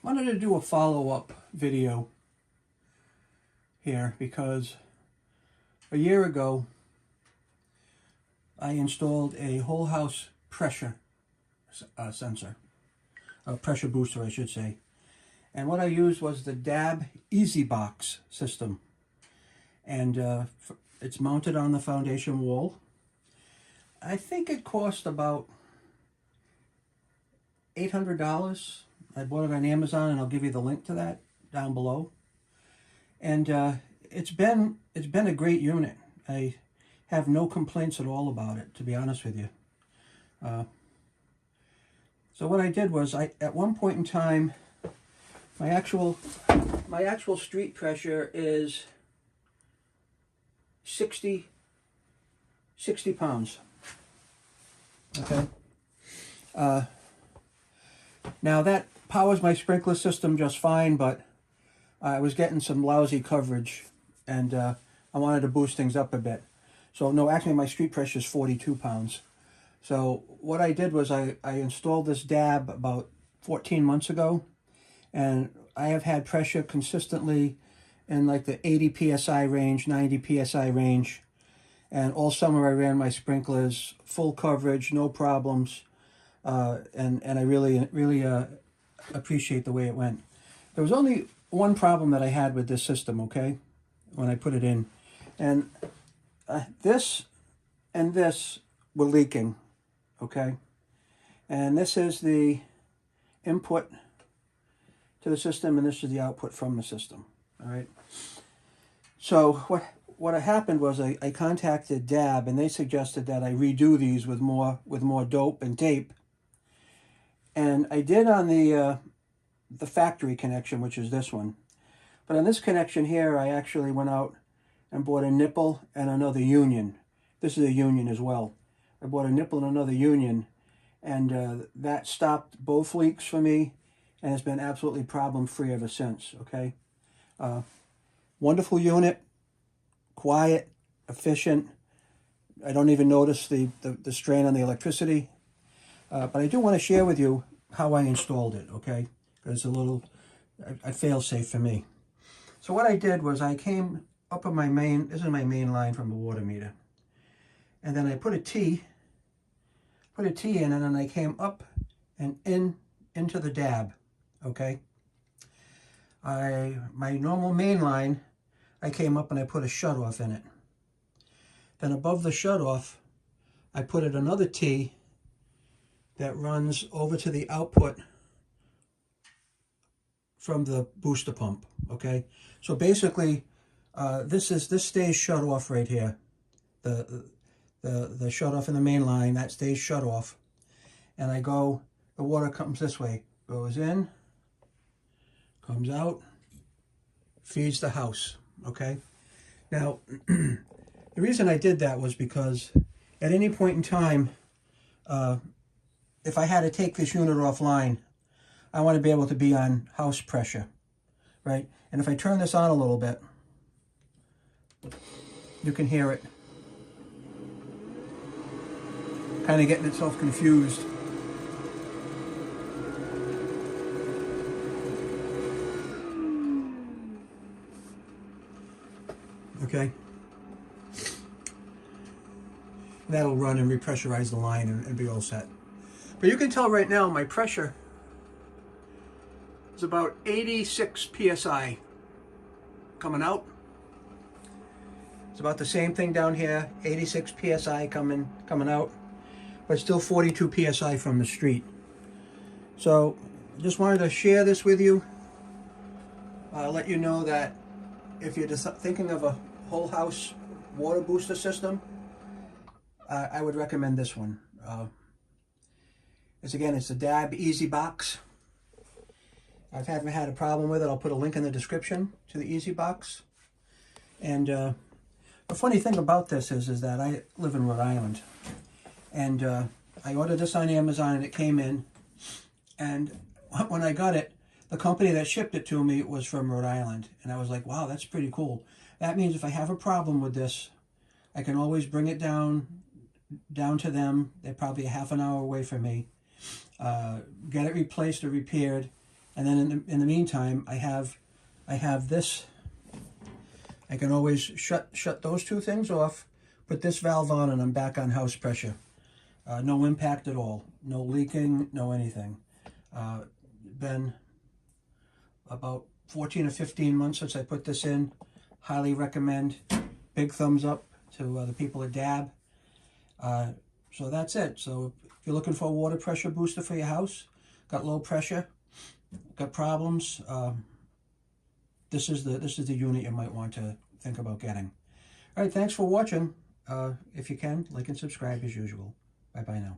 wanted to do a follow-up video here because a year ago I installed a whole house pressure sensor, a pressure booster I should say, and what I used was the DAB E.Sybox system, and it's mounted on the foundation wall. I think it cost about $800. I bought it on Amazon, and I'll give you the link to that down below. And it's been a great unit. I have no complaints at all about it, to be honest with you. So what I did was, at one point in time, my actual street pressure is 60 pounds. Okay. Now that powers my sprinkler system just fine, but I was getting some lousy coverage, and I wanted to boost things up a bit. So no, actually my street pressure is 42 pounds. So what I did was I installed this DAB about 14 months ago, and I have had pressure consistently in like the 80 psi range, 90 psi range, and all summer I ran my sprinklers full coverage, no problems, and I really appreciate the way it went. There was only one problem that I had with this system, okay, when I put it in, and this and this were leaking, okay, and this is the input to the system, and this is the output from the system. All right. So what happened was I contacted DAB, and they suggested that I redo these with more dope and tape, and I did on the factory connection, which is this one. But on this connection here, I actually went out and bought a nipple and another union. This is a union as well. I bought a nipple and another union, and that stopped both leaks for me, and it's been absolutely problem-free ever since, okay? Wonderful unit, quiet, efficient. I don't even notice the strain on the electricity. But I do want to share with you how I installed it, okay? Because it's a little, I fail-safe for me. So what I did was I came up on my main, this is my main line from the water meter. And then I put a T in, and then I came up and into the DAB, okay? My normal main line, I came up and I put a shutoff in it. Then above the shutoff, I put in another T that runs over to the output from the booster pump, okay? So basically, this stays shut off right here. The shut off in the main line, that stays shut off. And the water comes this way, goes in, comes out, feeds the house, okay? Now, the reason I did that was because at any point in time, if I had to take this unit offline, I want to be able to be on house pressure, right? And if I turn this on a little bit, you can hear it kind of getting itself confused. Okay. That'll run and repressurize the line and be all set. But you can tell right now my pressure is about 86 psi coming out. It's about the same thing down here, 86 psi coming out, but still 42 psi from the street. So just wanted to share this with you. Let you know that if you're just thinking of a whole house water booster system, I would recommend this one. It's the DAB E.Sybox. I haven't had a problem with it. I'll put a link in the description to the Esybox. And the funny thing about this is that I live in Rhode Island, and I ordered this on Amazon, and it came in, and when I got it, the company that shipped it to me was from Rhode Island, and I was like, wow, that's pretty cool. That means if I have a problem with this, I can always bring it down to them. They're probably a half an hour away from me. Get it replaced or repaired, And then in the meantime, I have this. I can always shut those two things off, put this valve on, and I'm back on house pressure. No impact at all, no leaking, no anything. Been about 14 or 15 months since I put this in. Highly recommend. Big thumbs up to the people at DAB. So that's it. So if you're looking for a water pressure booster for your house, got low pressure, got problems, this is the unit you might want to think about getting. All right, thanks for watching. If you can, like and subscribe as usual. Bye-bye now.